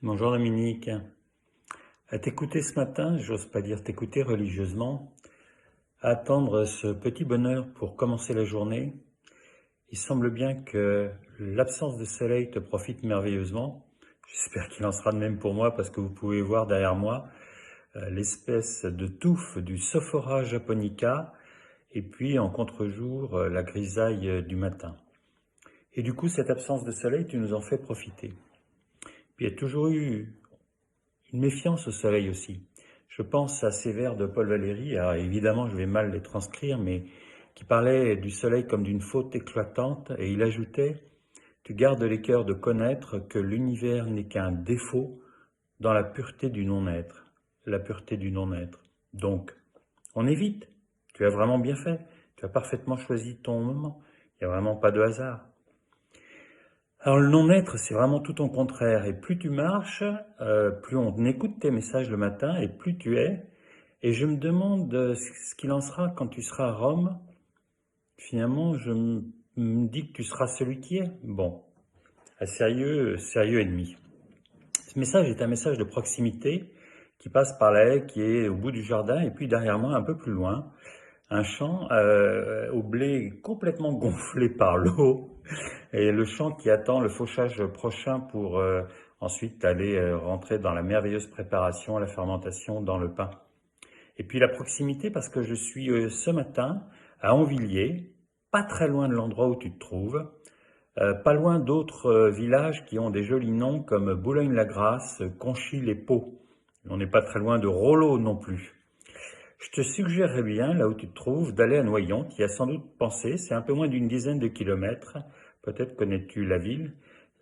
Bonjour Dominique. À t'écouter ce matin, j'ose pas dire t'écouter religieusement, à attendre ce petit bonheur pour commencer la journée, il semble bien que l'absence de soleil te profite merveilleusement. J'espère qu'il en sera de même pour moi parce que vous pouvez voir derrière moi l'espèce de touffe du Sophora japonica et puis en contre-jour la grisaille du matin. Et du coup, cette absence de soleil, tu nous en fais profiter. Puis il y a toujours eu une méfiance au soleil aussi. Je pense à ces vers de Paul Valéry, alors évidemment je vais mal les transcrire, mais qui parlait du soleil comme d'une faute éclatante, et il ajoutait « Tu gardes les cœurs de connaître que l'univers n'est qu'un défaut dans la pureté du non-être. » La pureté du non-être. Donc, on évite. Tu as vraiment bien fait. Tu as parfaitement choisi ton moment. Il n'y a vraiment pas de hasard. Alors le non-être, c'est vraiment tout ton contraire. Et plus tu marches, plus on écoute tes messages le matin, et plus tu es. Et je me demande ce qu'il en sera quand tu seras à Rome. Finalement, me dis que tu seras celui qui est. Bon, sérieux ennemi. Ce message est un message de proximité qui passe par la haie qui est au bout du jardin, et puis derrière moi, un peu plus loin, un champ au blé complètement gonflé par l'eau, et le champ qui attend le fauchage prochain pour ensuite aller rentrer dans la merveilleuse préparation, la fermentation dans le pain. Et puis la proximité parce que je suis ce matin à Anvilliers, pas très loin de l'endroit où tu te trouves, pas loin d'autres villages qui ont des jolis noms comme Boulogne-la-Grasse, Conchy-les-Paux. On n'est pas très loin de Rollo non plus. Je te suggérerais bien, là où tu te trouves, d'aller à Noyon, tu y as sans doute pensé, c'est un peu moins d'une dizaine de kilomètres, peut-être connais-tu la ville.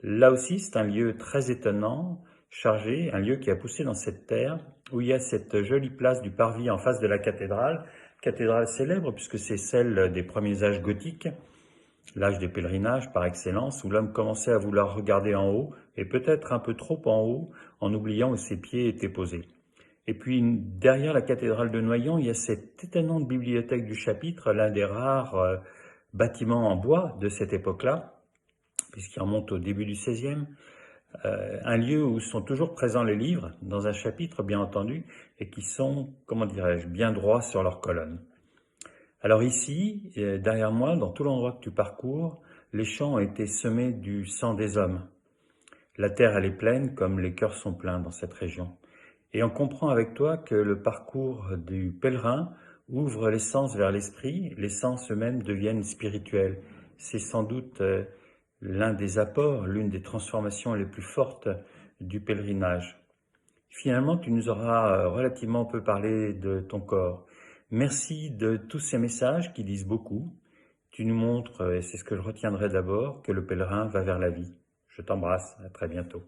Là aussi, c'est un lieu très étonnant, chargé, un lieu qui a poussé dans cette terre, où il y a cette jolie place du Parvis en face de la cathédrale célèbre, puisque c'est celle des premiers âges gothiques, l'âge des pèlerinages par excellence, où l'homme commençait à vouloir regarder en haut, et peut-être un peu trop en haut, en oubliant où ses pieds étaient posés. Et puis derrière la cathédrale de Noyon, il y a cette étonnante bibliothèque du chapitre, l'un des rares bâtiments en bois de cette époque-là, puisqu'il remonte au début du XVIe, un lieu où sont toujours présents les livres, dans un chapitre bien entendu, et qui sont, comment dirais-je, bien droits sur leurs colonnes. Alors ici, derrière moi, dans tout l'endroit que tu parcours, les champs ont été semés du sang des hommes. La terre, elle est pleine comme les cœurs sont pleins dans cette région. Et on comprend avec toi que le parcours du pèlerin ouvre les sens vers l'esprit, les sens eux-mêmes deviennent spirituels. C'est sans doute l'un des apports, l'une des transformations les plus fortes du pèlerinage. Finalement, tu nous auras relativement peu parlé de ton corps. Merci de tous ces messages qui disent beaucoup. Tu nous montres, et c'est ce que je retiendrai d'abord, que le pèlerin va vers la vie. Je t'embrasse, à très bientôt.